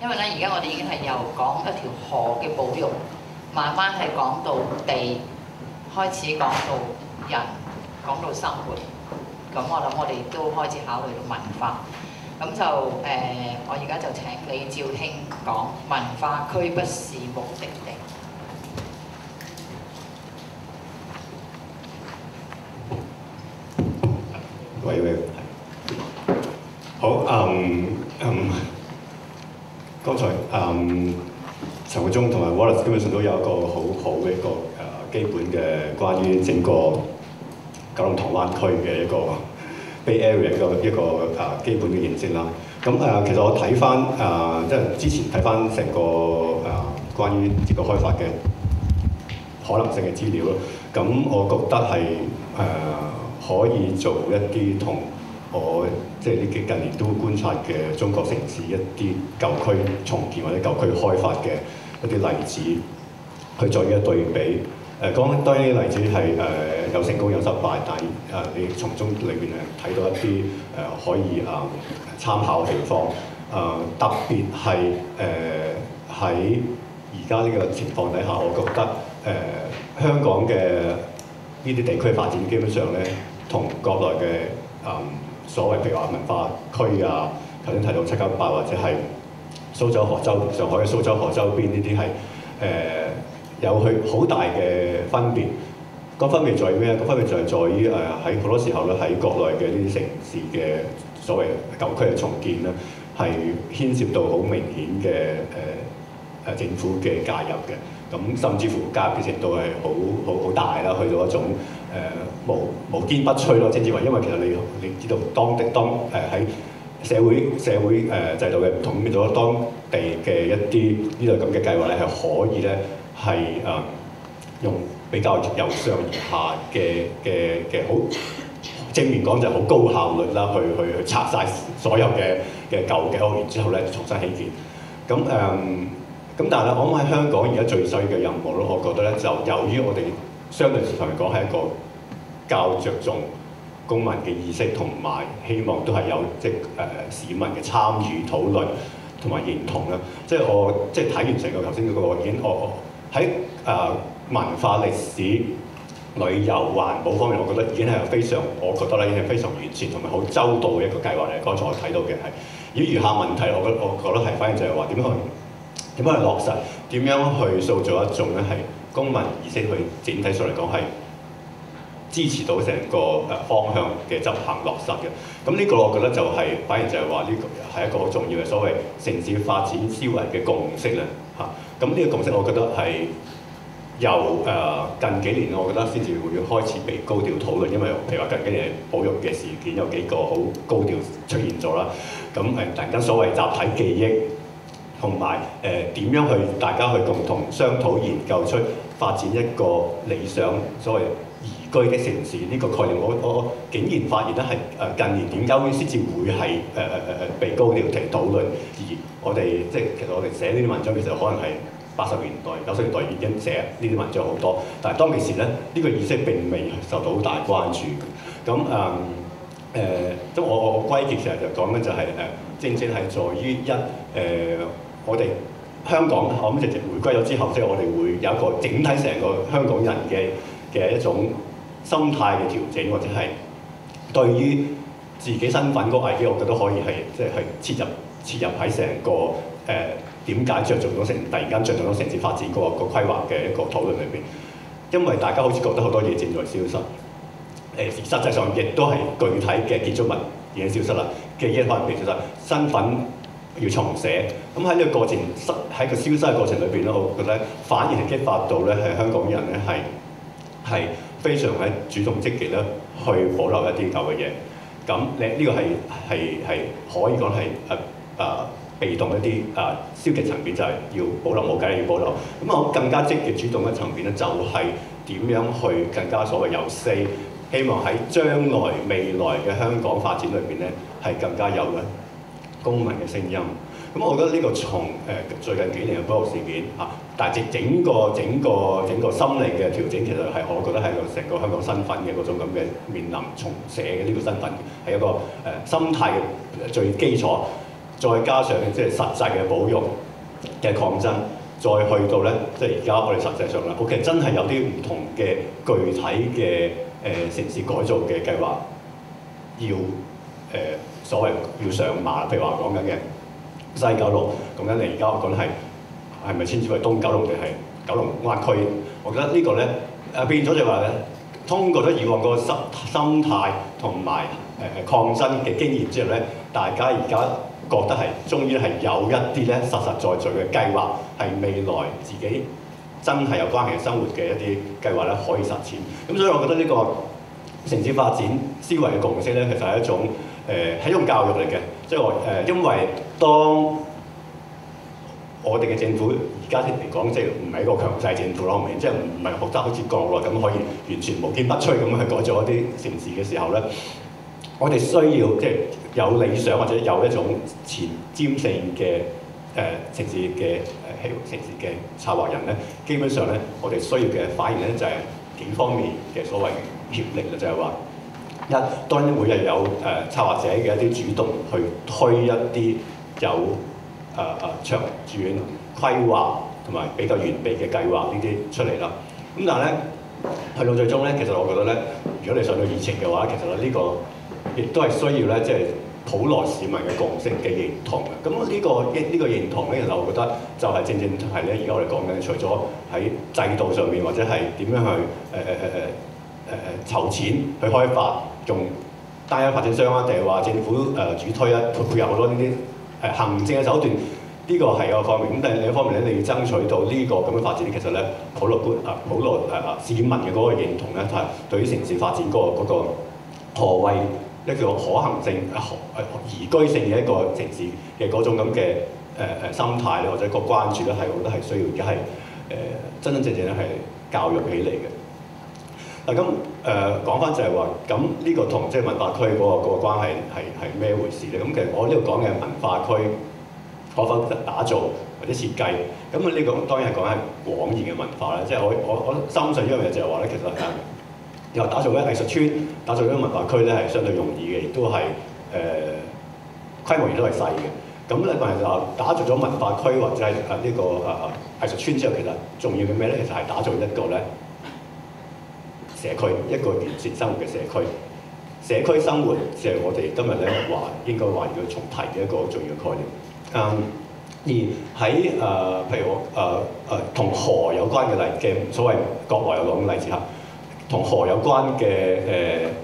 因為咧而家我哋已經係由講一條河嘅保育，慢慢係講到地，開始講到人，講到生活。咁我諗我哋都開始考慮到文化。咁就我而家就請李兆興講文化區不是目的地。喂，好，剛才陳慧忠同埋 Wallace 基本上都有一個好好嘅一個基本嘅關於整個九龍塘灣區嘅一個 Bay Area 一個基本嘅認識啦。咁其實我睇翻即係之前睇翻成個關於呢個開發嘅可能性嘅資料咯。咁我覺得係可以做一啲同我即係呢幾近年都觀察嘅中國城市一啲舊區重建或者舊區開發嘅一啲例子，去做一對比。當然啲例子係有成功有失敗，但係你從中裏邊睇到一啲可以參考嘅地方。特別係喺而家呢個情況底下，我覺得香港嘅呢啲地區發展基本上咧，同國內嘅所謂譬如話文化區啊，頭先提到798或者係蘇州河周上海嘅蘇州河周邊呢啲係有佢好大嘅分別。個分別在於咩？個分別就係在於喺好多時候咧，喺國內嘅呢啲城市嘅所謂舊區嘅重建咧，係牽涉到好明顯嘅政府嘅介入嘅。咁甚至乎介入嘅程度係好大啦，去到一種無堅不摧咯，稱之為。因為其實你知道當喺社會制度嘅唔同，變咗當地嘅一啲呢類咁嘅計劃咧，係可以咧係用比較由上而下嘅好正面講就係好高效率啦，去拆晒所有嘅舊嘅屋，然之後咧重新起建。咁但係咧，我諗喺香港而家最細嘅任務咯，我覺得咧就由於我哋相對上嚟講係一個較着重公民嘅意識，同埋希望都係有市民嘅參與討論同埋認同啦。即係我睇完成個頭先嗰個已經我喺文化歷史、旅遊、環保方面，我覺得已經係非常，我覺得咧已經係非常完善同埋好周到嘅一個計劃嚟。剛才我睇到嘅係，如果餘下問題，我覺得係反而就係話點樣去落實，點樣去塑造一種咧係公民意識，去整體上嚟講係支持到成個方向嘅執行落實嘅。咁呢個我覺得就係、反而就係話呢個係一個好重要嘅所謂城市發展思維嘅共識啦嚇。咁呢個共識我覺得係由近幾年我覺得先至會開始被高調討論，因為譬如話近幾年保育嘅事件有幾個好高調出現咗啦。咁突然間所謂集體記憶。同埋點樣去大家去共同商討研究出發展一個理想所謂宜居的城市呢個概念，我竟然發現咧係近年點解先至會係被高調地討論，而我哋其實我哋寫呢啲文章其實可能係80年代、90年代已經寫呢啲文章好多，但係當其時咧呢個意識並未受到好大關注。咁咁我歸結其實就講緊就係正正係在於我哋香港，我諗直回歸咗之後，我哋會有一個整體成個香港人嘅一種心態嘅調整，或者係對於自己身份嗰個危機，我覺得可以係切入喺成個點解着重咗突然間着重咗城市發展嗰個規劃嘅一個討論裏邊，因為大家好似覺得好多嘢正在消失，實際上亦都係具體嘅建築物已經消失啦，記憶可能被消失，身份要重寫。咁喺呢個過程，喺個消失嘅過程裏邊咧，我覺得反而係激發到咧係香港人咧係非常喺主動積極咧去保留一啲舊嘅嘢。咁呢個係可以講係被動一啲消極層面，就係要保留，冇計要保留。咁我更加積極主動嘅層面咧，就係點樣去更加所謂有 say， 希望喺將來未來嘅香港發展裏邊咧係更加有咧公民嘅聲音。咁我覺得呢個從最近幾年嘅保育事件但係整個心理嘅調整，其實係我覺得係成個香港身份嘅嗰種咁嘅面臨重寫嘅呢個身份，係一個心態嘅最基礎。再加上即係實際嘅保育嘅抗爭，再去到咧即係而家我哋實際上啦，OK 真係有啲唔同嘅具體嘅城市改造嘅計劃要所謂要上馬，譬如話講緊嘅西九龍，講緊你而家講係咪稱之為東九龍定係九龍灣區？我覺得呢個咧變咗就話咧，通過咗以往個心態同埋抗爭嘅經驗之後咧，大家而家覺得終於係有一啲咧實實在在嘅計劃，係未來自己真係有關係嘅生活嘅一啲計劃咧可以實踐。咁所以我覺得呢個城市發展思維嘅共識咧，其實係一種係一種教育嚟嘅，即係因為當我哋嘅政府而家嚟講，即係唔係一個強勢政府咯，即係唔係學得好似國內咁可以完全無堅不摧咁去改造一啲城市嘅時候咧，我哋需要即係有理想或者有一種前瞻性嘅城市嘅城市嘅策劃人咧，基本上咧，我哋需要嘅反應咧就係幾方面嘅所謂協力啦，就係話一當然每日有策劃者嘅一啲主動去推一啲有長遠規劃同埋比較完備嘅計劃呢啲出嚟啦。咁但係咧，去到最終咧，其實我覺得咧，如果你上到議程嘅話，其實咧呢個亦都係需要咧，即係普羅市民嘅共識嘅認同嘅。咁呢個認同咧，其實我覺得就係正係咧，而家我哋講緊，除咗喺制度上面或者係點樣去籌錢去開發，用單一發展商啊，定係話政府主推啊，配合好多呢啲行政嘅手段，呢個係一個方面。咁但係另一方面咧，你要爭取到呢個咁嘅發展，其實咧普羅市民嘅嗰個認同咧，就係對於城市發展嗰個何謂一個可行性、宜居性嘅一個城市嘅嗰種咁嘅心態咧，或者個關注咧，係我覺得係需要而家係真真正正咧係教育起嚟嘅。嗱咁講翻就係話，咁呢個同即係文化區嗰個關係係咩回事咧？咁其實我呢度講嘅文化區可否打造或者設計，咁呢個當然係講緊廣義嘅文化啦。即係我深信一樣嘢就係話咧，其實又打造一藝術村、打造一文化區咧係相對容易嘅，亦都係規模亦都係細嘅。咁咧但係就打造咗文化區或者係呢個藝術村之後，其實重要嘅咩咧？其實係打造一個咧社區，一個完善生活嘅社區。社區生活就係我哋今日咧應該話要重提嘅一個重要概念。而喺譬如同河有關嘅所謂國內有講嘅例子嚇，同河有關嘅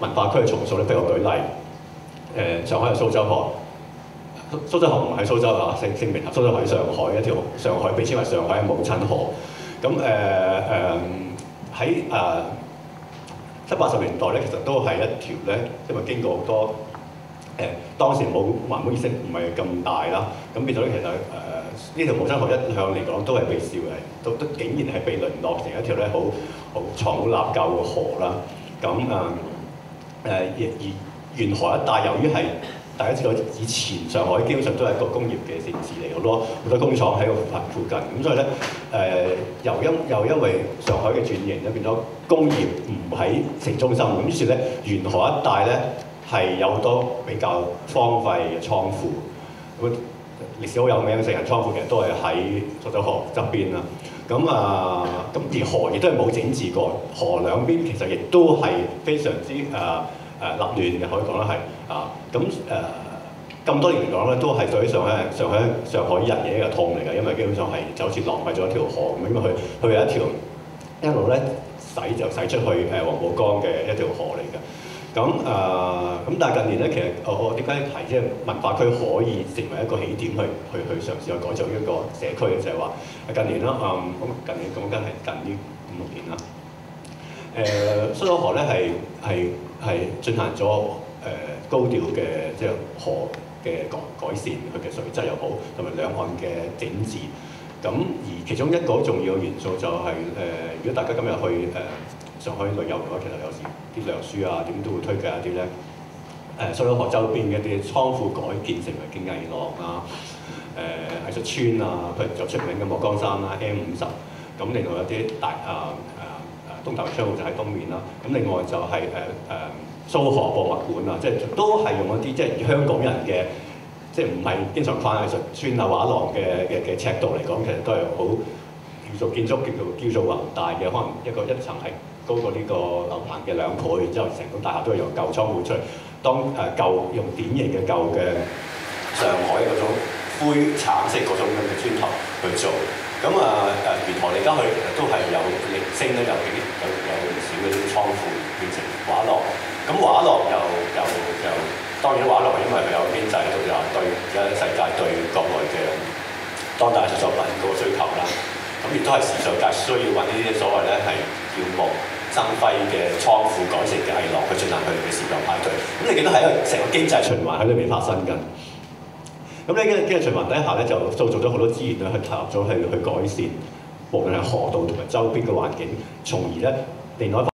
文化區嘅重塑咧，譬如我舉例，上海嘅蘇州河，蘇州河唔係蘇州啊，姓名啊，蘇州河喺上海一條，上海被稱為上海嘅母親河。咁喺70、80年代咧，其實都係一條咧，因為經過好多當時冇環保意識唔係咁大啦，咁變咗咧其實呢條母親河一向嚟講都係被笑嘅，都竟然係被淪落成一條咧好藏污納垢嘅河啦。咁而沿河一帶，由於係大家知道以前上海基本上都係一個工業嘅城市嚟，好多工廠喺個附近，咁所以咧又因為上海嘅轉型咧變咗工業唔喺城中心，咁於是咧沿河一帶咧係有好多比較荒廢嘅倉庫，咁歷史好有名嘅成人倉庫其實都係喺蘇州河側邊啦。咁而河亦都係冇整治過，河兩邊其實亦都係非常之立亂嘅，可以講得係咁多年嚟講咧，都係對於上海人嘅一個痛嚟嘅，因為基本上係就好似浪費咗一條河咁，因為佢係一條一路咧洗出去黃浦江嘅一條河嚟嘅。咁但係近年咧，其實我點解提即係文化區可以成為一個起點去嘗試去改造一個社區嘅，就係話近年啦，咁近年講緊係近呢5、6年啦。蘇州河咧係進行咗高調嘅即係河嘅改善，佢嘅水質又好，同埋兩岸嘅整治。咁而其中一個重要嘅元素就係如果大家今日去上海旅遊嘅話，其實有時啲糧書啊點都會推介一啲咧蘇州河周邊嘅一啲倉庫改建成為嘅藝廊啊、藝術村啊，譬如就出名嘅莫江山啦、M50，咁另外有啲東大商號就喺東面啦，咁另外就係蘇河博物館啊，即係都係用一啲即係香港人嘅即係唔係經常框藝術磚啊畫廊嘅尺度嚟講，其實都係好叫做建築叫做宏大嘅，可能一層係高過呢個樓棚嘅2倍，然之後成棟大廈都係由舊倉換出嚟。當舊用典型嘅舊嘅上海嗰種灰橙色嗰種咁嘅磚頭去做，咁沿河你而家去都係有零星咧，有唔少嗰啲倉庫變成畫廊。咁畫廊又當然畫廊因為佢有經濟喺度，又對而家世界對國內嘅當代藝術作品嗰個需求啦。咁亦都係時尚界需要揾呢啲所謂咧係叫木生輝嘅倉庫改成嘅藝廊去進行佢哋嘅時尚派對。咁你見到係一個成個經濟循環喺裏面發生緊。咁呢經濟循環底下咧，就塑造咗好多資源咧，去投入咗去改善，無論係河道同埋周邊嘅環境，從而咧另外一